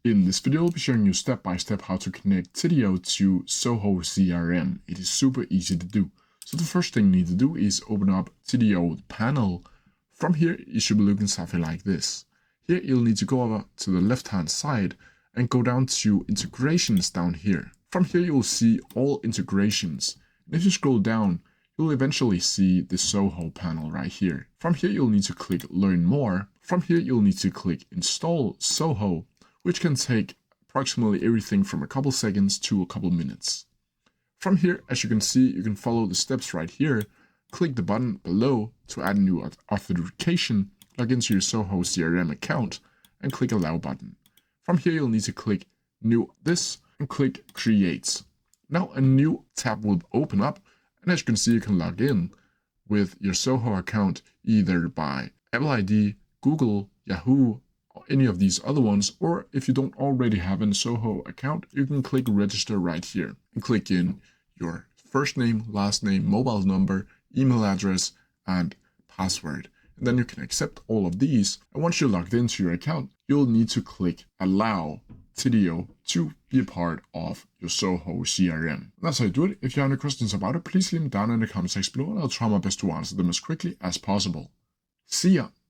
In this video, I'll be showing you step by step how to connect Tidio to Zoho CRM. It is super easy to do. So the first thing you need to do is open up Tidio panel. From here, you should be looking something like this. Here, you'll need to go over to the left-hand side and go down to integrations down here. From here, you'll see all integrations. And if you scroll down, you'll eventually see the Zoho panel right here. From here, you'll need to click Learn More. From here, you'll need to click Install Zoho, which can take approximately everything from a couple seconds to a couple minutes. From here, as you can see, you can follow the steps right here. Click the button below to add a new authentication, log into your Zoho CRM account, and click Allow button. From here, you'll need to click New This and click Create. Now a new tab will open up, and as you can see, you can log in with your Zoho account either by Apple ID, Google, Yahoo, or any of these other ones, or if you don't already have a Zoho account, you can click register right here and click in your first name, last name, mobile number, email address, and password. And then you can accept all of these. And once you're logged into your account, you'll need to click allow Tidio to be a part of your Zoho CRM. And that's how you do it. If you have any questions about it, please leave them down in the comment section below, and I'll try my best to answer them as quickly as possible. See ya!